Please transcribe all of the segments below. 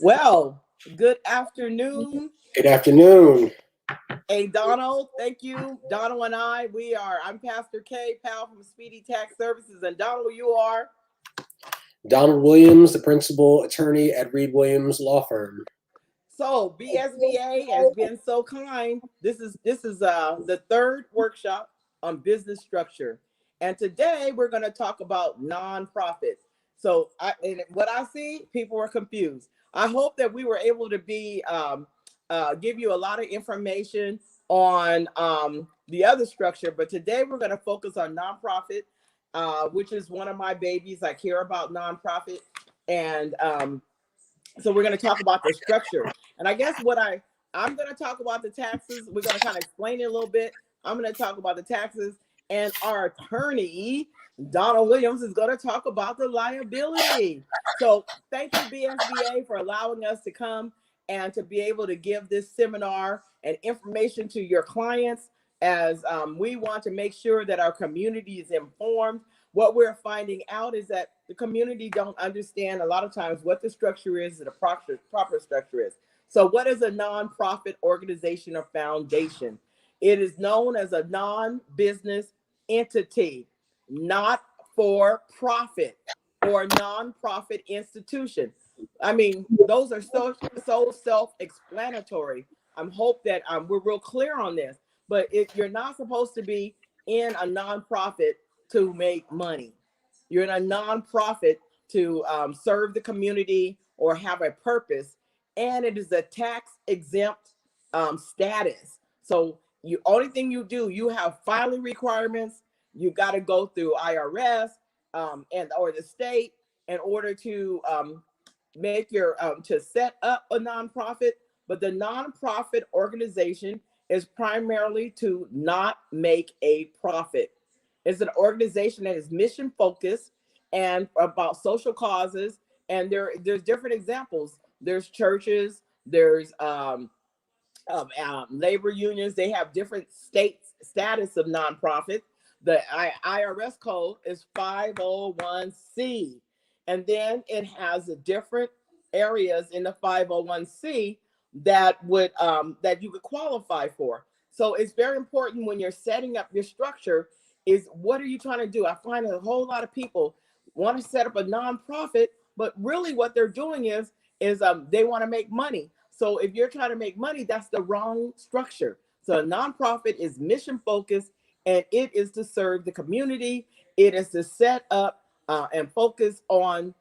Well, good afternoon. Good afternoon. Hey, Donald, thank you. Donald and I'm Pastor K, pal from Speedy Tax Services. And Donald, you are. Donald Williams, the principal attorney at Reed Williams Law Firm. So BSBA has been so kind. This is the third workshop on business structure. And today we're going to talk about nonprofit. And what I see, people are confused. I hope that we were able to give you a lot of information on the other structure, but today we're going to focus on nonprofit, which is one of my babies. I care about nonprofit, and so we're going to talk about the structure. And I guess I'm going to talk about the taxes. We're going to kind of explain it a little bit. I'm going to talk about the taxes, and our attorney Donald Williams is going to talk about the liability. So thank you, BSBA, for allowing us to come and to be able to give this seminar and information to your clients, as we want to make sure that our community is informed. What we're finding out is that the community don't understand a lot of times what the structure is and the proper structure is. So what is a nonprofit organization or foundation? It is known as a non-business entity, not for profit or nonprofit institution. I mean, those are so self-explanatory. I hope that we're real clear on this. But if you're not supposed to be in a nonprofit to make money, you're in a nonprofit to serve the community or have a purpose, and it is a tax exempt status. So you only thing you do, you have filing requirements. You got to go through IRS and or the state in order to make your to set up a nonprofit. But the nonprofit organization is primarily to not make a profit. It's an organization that is mission focused and about social causes. And there's different examples. There's churches. There's labor unions. They have different status of nonprofit. The IRS code is 501c, and then it has different areas in the 501c that you could qualify for. So it's very important when you're setting up your structure is what are you trying to do? I find a whole lot of people want to set up a nonprofit, but really what they're doing is they want to make money. So if you're trying to make money, that's the wrong structure. So a nonprofit is mission focused, and it is to serve the community. It is to set up and focus on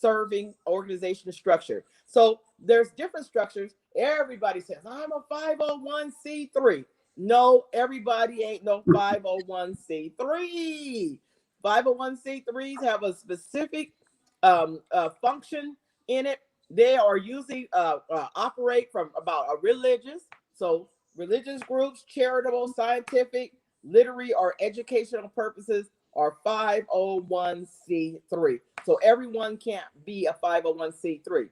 serving organization structure. So there's different structures. Everybody says, I'm a 501c3. No, everybody ain't no 501c3. 501c3s have a specific function in it. They are usually operate from about a religious groups, charitable, scientific, literary, or educational purposes are 501c3. So everyone can't be a 501c3.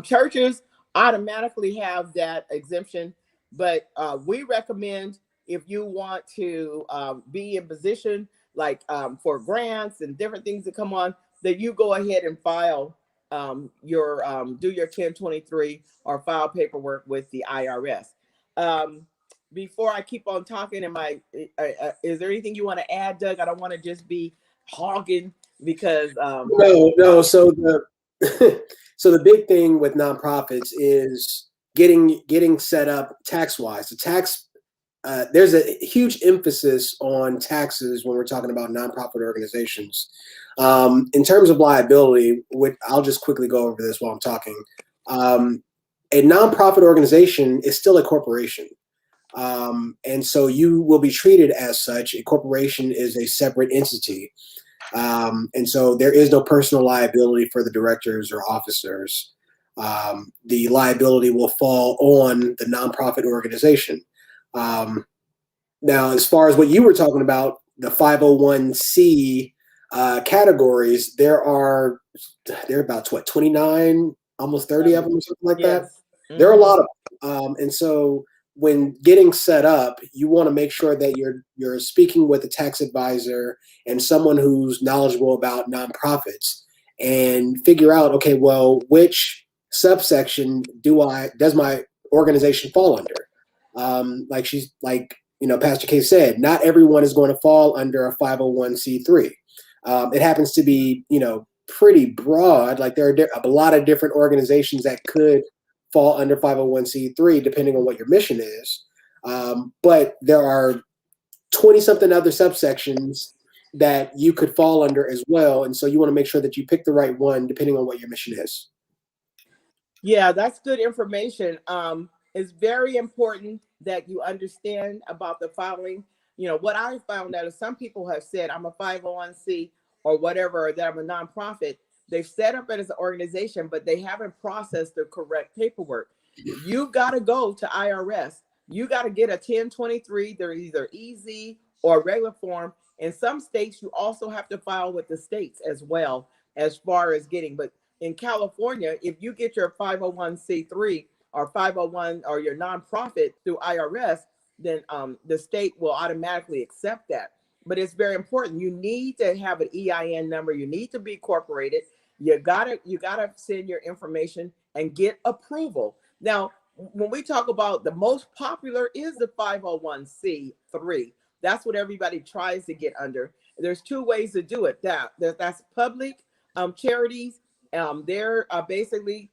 Churches automatically have that exemption, but we recommend if you want to be in position like for grants and different things that come on, that you go ahead and file your do your 1023 or file paperwork with the IRS. Before I keep on talking, is there anything you want to add, Doug? I don't want to just be hogging because No. So the so the big thing with nonprofits is getting set up tax wise. There's a huge emphasis on taxes when we're talking about nonprofit organizations. In terms of liability, I'll just quickly go over this while I'm talking. A nonprofit organization is still a corporation. And so you will be treated as such. A corporation is a separate entity. And so there is no personal liability for the directors or officers. The liability will fall on the nonprofit organization. Now, as far as what you were talking about, the 501c categories, there are about 29, almost 30 of them, or something like that. Mm-hmm. There are a lot of them. And so when getting set up, you want to make sure that you're speaking with a tax advisor and someone who's knowledgeable about nonprofits. and figure out, okay, well, which subsection does my organization fall under? Pastor K said, not everyone is going to fall under a 501c3. It happens to be, pretty broad. Like there are a lot of different organizations that could fall under 501c3 depending on what your mission is. But there are 20 something other subsections that you could fall under as well. And so you want to make sure that you pick the right one depending on what your mission is. Yeah, that's good information. It's very important that you understand about the following. What I found out is some people have said, I'm a 501c or whatever, that I'm a nonprofit. They've set up it as an organization, but they haven't processed the correct paperwork. You got to go to IRS. You got to get a 1023. They're either easy or regular form. In some states, you also have to file with the states as well, as far as getting, but in California, if you get your 501c3 or 501 or your nonprofit through IRS, then the state will automatically accept that. But it's very important. You need to have an EIN number. You need to be incorporated. You gotta send your information and get approval. Now, when we talk about the most popular is the 501c3. That's what everybody tries to get under. There's two ways to do it. That's public charities. They're basically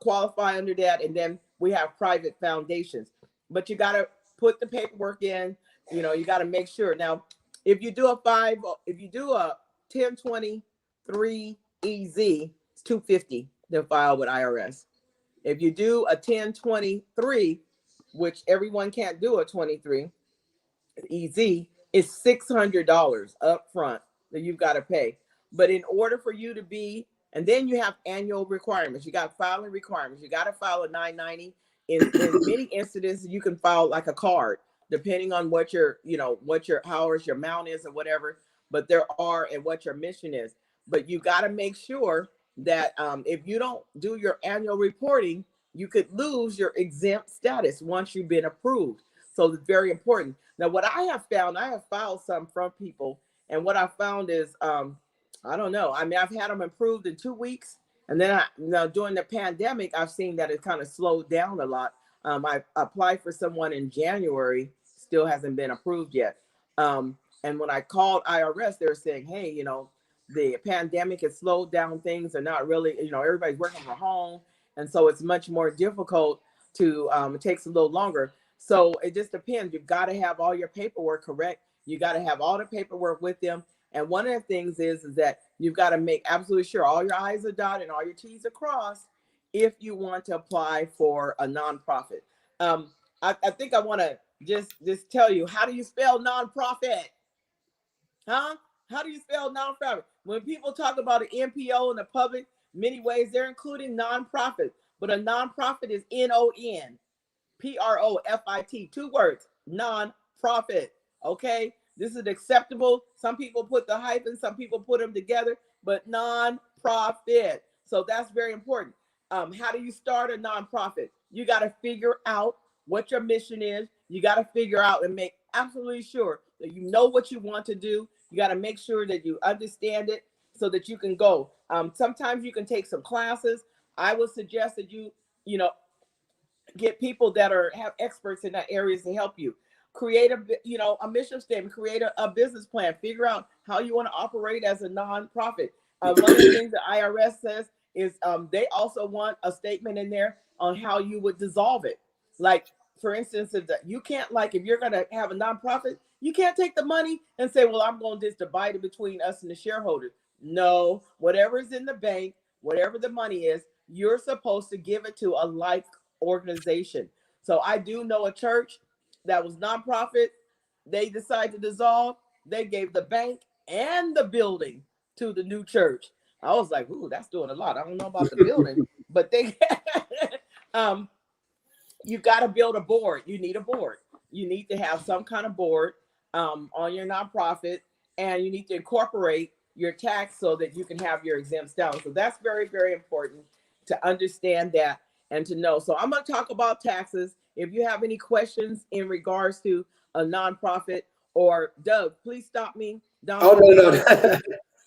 qualify under that, and then we have private foundations. But you got to put the paperwork in. You got to make sure. Now, if you do a 1023 EZ, it's $250 to file with IRS. If you do a 1023, which everyone can't do a 23 EZ, it's $600 up front that you've got to pay. But in order for you to be, and then you have annual requirements. You got filing requirements. You got to file a 990. In many instances, you can file like a card, depending on what your hours, your amount is, or whatever. But there are, and what your mission is. But you got to make sure that if you don't do your annual reporting, you could lose your exempt status once you've been approved. So it's very important. Now, what I have found, I have filed some from people, and what I found is, I don't know. I mean, I've had them approved in 2 weeks, and then during the pandemic, I've seen that it kind of slowed down a lot. I applied for someone in January, still hasn't been approved yet. And when I called IRS, they were saying, hey, the pandemic has slowed down things. They're not really, everybody's working from home. And so it's much more difficult to, it takes a little longer. So it just depends. You've got to have all your paperwork correct. You got to have all the paperwork with them. And one of the things is that you've got to make absolutely sure all your I's are dotted and all your T's are crossed if you want to apply for a nonprofit. I think I want to just tell you, how do you spell nonprofit? Huh? How do you spell nonprofit? When people talk about an NPO in the public, many ways they're including nonprofit, but a nonprofit is NON. PROFIT, 2 words, non-profit. Okay, this is acceptable. Some people put the hyphen, some people put them together, but non-profit. So that's very important. How do you start a nonprofit? You got to figure out what your mission is. You got to figure out and make absolutely sure that you know what you want to do. You got to make sure that you understand it so that you can go. Sometimes you can take some classes. I would suggest that you get people that have experts in that areas to help you create a mission statement, create a business plan, figure out how you want to operate as a nonprofit. One of the things the IRS says is they also want a statement in there on how you would dissolve it. Like, for instance, if you're going to have a nonprofit, you can't take the money and say, well, I'm going to just divide it between us and the shareholders. No, whatever is in the bank, whatever the money is, you're supposed to give it to a like organization. So I do know a church that was nonprofit. They decided to dissolve. They gave the bank and the building to the new church. I was like, ooh, that's doing a lot. I don't know about the building, but they you got to build a board. You need a board. You need to have some kind of board on your nonprofit, and you need to incorporate your tax so that you can have your exempts down. So that's very, very important to understand that and to know. So I'm going to talk about taxes. If you have any questions in regards to a nonprofit, or Doug, please stop me. Oh, no.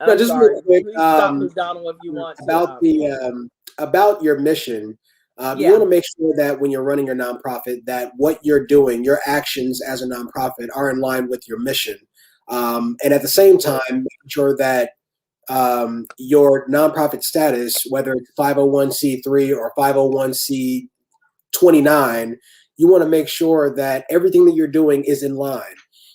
No, I'm just real sorry. quick, Please stop me, Donald, if you want to about the answer. about your mission. You Yeah. want to make sure that when you're running your nonprofit, that what you're doing, your actions as a nonprofit, are in line with your mission, and at the same time, making sure that your nonprofit status, whether it's 501(c)(3) or 501(c)(29), you want to make sure that everything that you're doing is in line.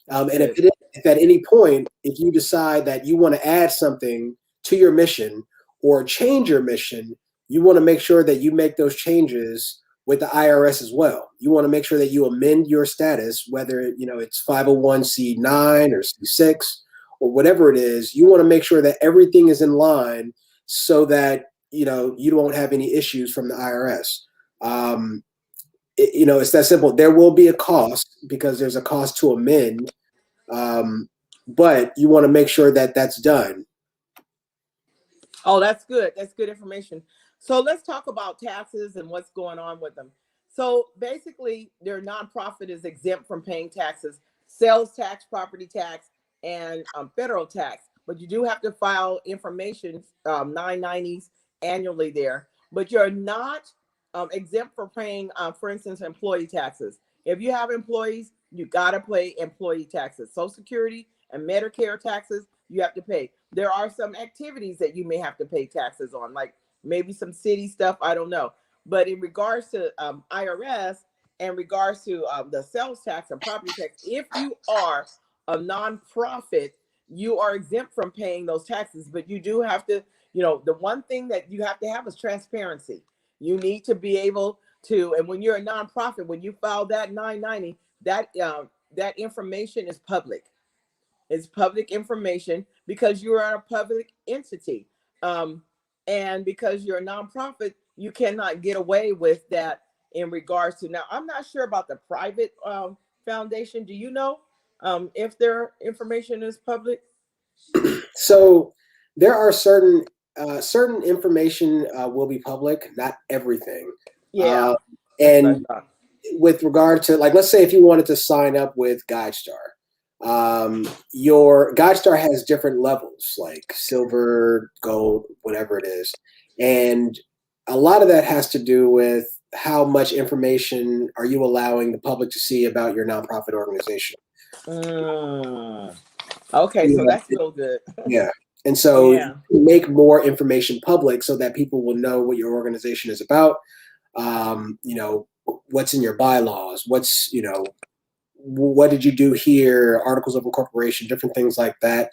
And Good. if at any point, if you decide that you want to add something to your mission or change your mission, you want to make sure that you make those changes with the IRS as well. You want to make sure that you amend your status, whether it's 501(c)(9) or C6 or whatever it is. You want to make sure that everything is in line so that you don't have any issues from the IRS. Um, it's that simple. There will be a cost because there's a cost to amend, but you want to make sure that that's done. Oh, that's good. That's good information. So let's talk about taxes and what's going on with them. So basically, their nonprofit is exempt from paying taxes, sales tax, property tax, and federal tax. But you do have to file information, 990s annually there. But you're not exempt from paying, for instance, employee taxes. If you have employees, you got to pay employee taxes. Social Security and Medicare taxes, you have to pay. There are some activities that you may have to pay taxes on, like maybe some city stuff, I don't know. But in regards to IRS and regards to the sales tax and property tax, if you are a nonprofit, you are exempt from paying those taxes. But you do have to, the one thing that you have to have is transparency. You need to be able to, and when you're a nonprofit, when you file that 990, that information is public. It's public information because you are a public entity. And because you're a nonprofit, you cannot get away with that in regards to. Now, I'm not sure about the private foundation. Do you know if their information is public? So there are certain information will be public, not everything. Uh, Yeah, that's what and I thought. with regard to, like, let's say if you wanted to sign up with GuideStar, your GuideStar has different levels, like silver, gold, whatever it is, and a lot of that has to do with how much information are you allowing the public to see about your nonprofit organization. Mm, okay, so Yeah, that's real good. yeah. And so you Yeah. make more information public so that people will know what your organization is about. What's in your bylaws, what did you do here, articles of incorporation, different things like that.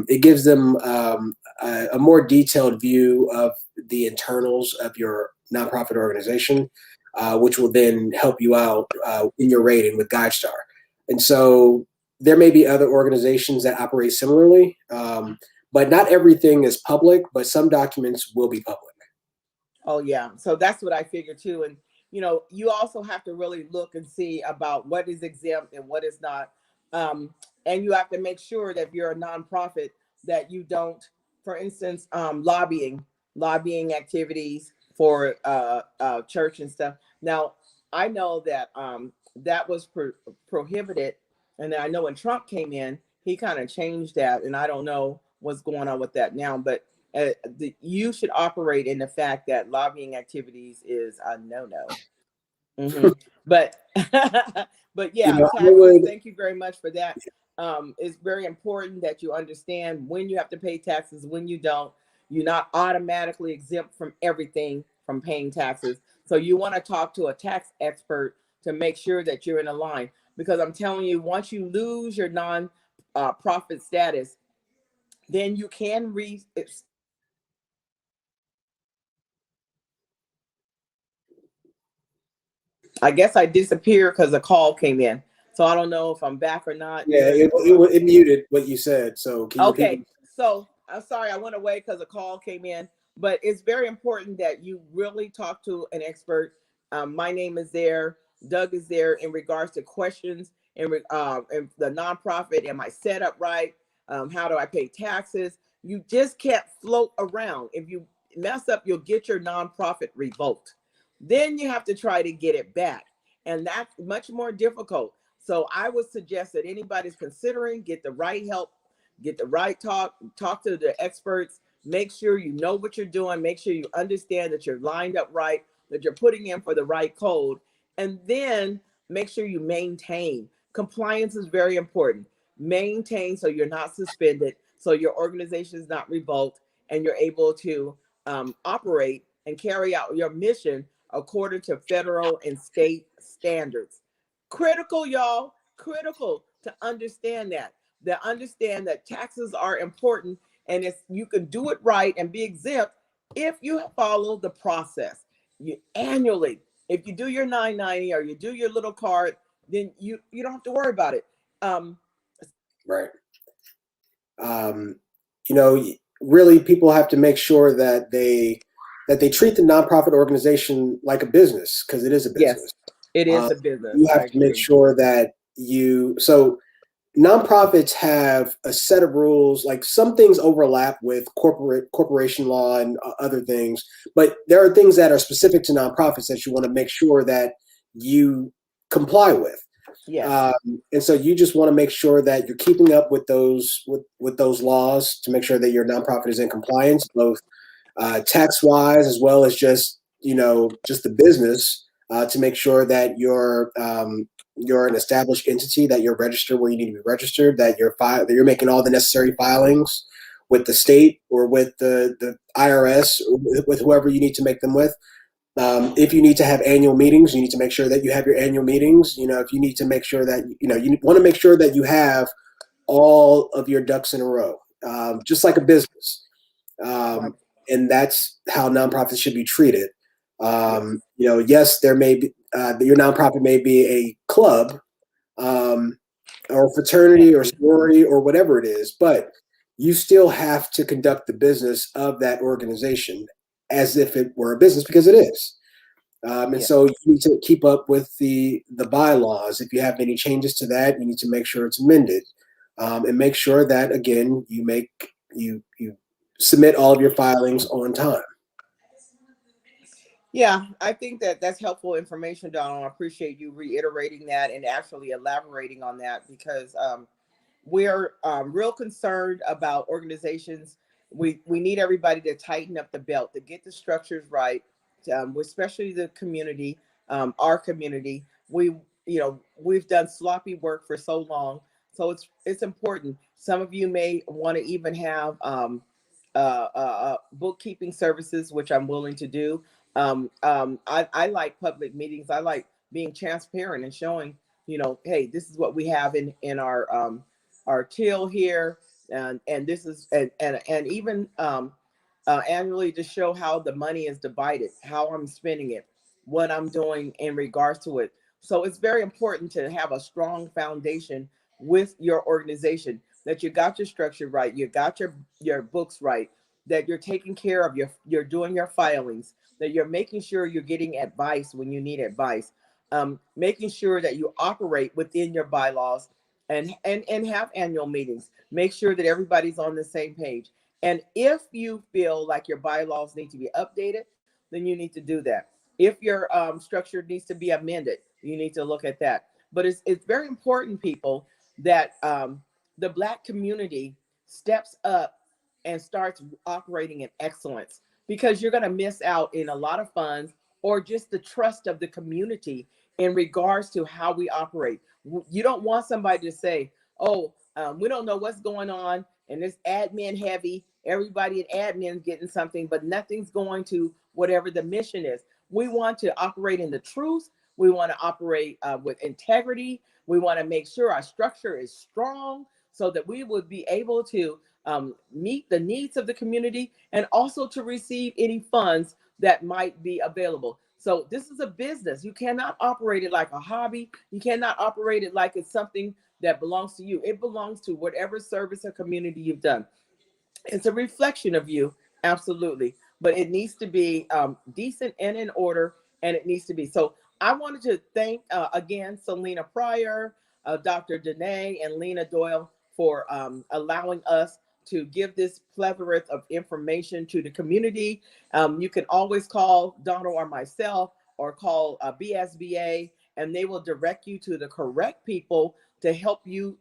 It gives them a more detailed view of the internals of your nonprofit organization, which will then help you out in your rating with GuideStar. And so there may be other organizations that operate similarly, but not everything is public, but some documents will be public. Oh yeah. So that's what I figured too. And you also have to really look and see about what is exempt and what is not. Um, and you have to make sure that if you're a nonprofit that you don't, for instance, lobbying activities for church and stuff. Now, I know that that was prohibited, and then I know when Trump came in, he kind of changed that, and I don't know what's going on with that now, but you should operate in the fact that lobbying activities is a no-no. But but You yeah, know, I taxes. would. Thank you very much for that. It's very important that you understand when you have to pay taxes, when you don't. You're not automatically exempt from everything from paying taxes. So you want to talk to a tax expert to make sure that you're in a line. Because I'm telling you, once you lose your non profit status, then you can I guess I disappeared because a call came in. So I don't know if I'm back or not. Yeah, You're it muted what you said. So can you repeat what okay. So I'm sorry I went away because a call came in. But it's very important that you really talk to an expert. My name is there. Doug is there in regards to questions in the nonprofit. Am I set up right? How do I pay taxes? You just can't float around. If you mess up, you'll get your nonprofit revoked. Then you have to try to get it back. And that's much more difficult. So I would suggest that anybody's considering get the right help Get the right talk to the experts. Make sure you know what you're doing. Make sure you understand that you're lined up right, that you're putting in for the right code. And then make sure you maintain. Compliance is very important. Maintain so you're not suspended, so your organization is not revoked, and you're able to operate and carry out your mission according to federal and state standards. Critical, y'all, critical to understand that. They understand that taxes are important, and if you can do it right and be exempt if you follow the process. You annually, if you do your 990 or you do your little card, then you don't have to worry about it. Um, Right. Um, you know, really, people have to make sure that they treat the nonprofit organization like a business because it is a yes, business. it is Um, a business. you I have to make agree. sure that nonprofits have a set of rules. Like some things overlap with corporation law and other things, but there are things that are specific to nonprofits that you want to make sure that you comply with. Yes, And so you just want to make sure that you're keeping up with those laws to make sure that your nonprofit is in compliance, both tax wise as well as just just the business to make sure that you're an established entity, that you're registered where you need to be registered, that that you're making all the necessary filings with the state or with the IRS or with whoever you need to make them with. If you need to have annual meetings, you need to make sure that you have your annual meetings. If you need to make sure that you want to make sure that you have all of your ducks in a row, just like a business. right. And that's how nonprofits should be treated. Yes, Yes, there may be your nonprofit may be a club um, or fraternity or family. sorority or whatever it is, but you still have to conduct the business of that organization as if it were a business because it is. And Yeah. so you need to keep up with the bylaws. If you have any changes to that, you need to make sure it's amended, and make sure that again you submit all of your filings on time. Yeah, I think that that's helpful information, Donald. I appreciate you reiterating that and actually elaborating on that because we're real concerned about organizations. We need everybody to tighten up the belt, to get the structures right, especially the community, our community. We've done sloppy work for so long, so it's important. Some of you may want to even have bookkeeping services, which I'm willing to do. I like public meetings. I like being transparent and showing, hey, this is what we have in our till here, and this is and even annually to show how the money is divided, how I'm spending it, what I'm doing in regards to it. So it's very important to have a strong foundation with your organization, that you got your structure right, you got your books right, that you're taking care of you're doing your filings, that you're making sure you're getting advice when you need advice, making sure that you operate within your bylaws and have annual meetings. Make sure that everybody's on the same page. And if you feel like your bylaws need to be updated, then you need to do that. If your structure needs to be amended, you need to look at that. But it's very important, people, that the Black community steps up and starts operating in excellence, because you're going to miss out in a lot of funds or just the trust of the community in regards to how we operate. You don't want somebody to say, oh, we don't know what's going on and it's admin heavy. Everybody at admin is getting something, but nothing's going to whatever the mission is. We want to operate in the truth. We want to operate with integrity. We want to make sure our structure is strong so that we would be able to meet the needs of the community and also to receive any funds that might be available. So this is a business. You cannot operate it like a hobby. You cannot operate it like it's something that belongs to you. It belongs to whatever service or community you've done. It's a reflection of you, absolutely, but it needs to be decent and in order, and it needs to be. So I wanted to thank again Selena Pryor, Dr. Danae, and Lena Doyle for allowing us to give this plethora of information to the community. You can always call Donald or myself, or call BSBA, and they will direct you to the correct people to help you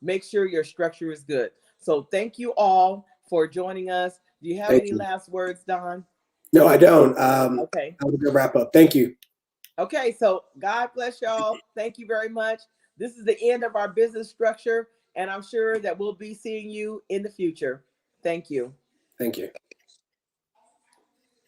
make sure your structure is good. So thank you all for joining us. Do you have Thank any you. last words, Don? No, I don't. Okay. I will go wrap up. Thank you. Okay, so God bless y'all. Thank you very much. This is the end of our business structure, and I'm sure that we'll be seeing you in the future. Thank you. Thank you.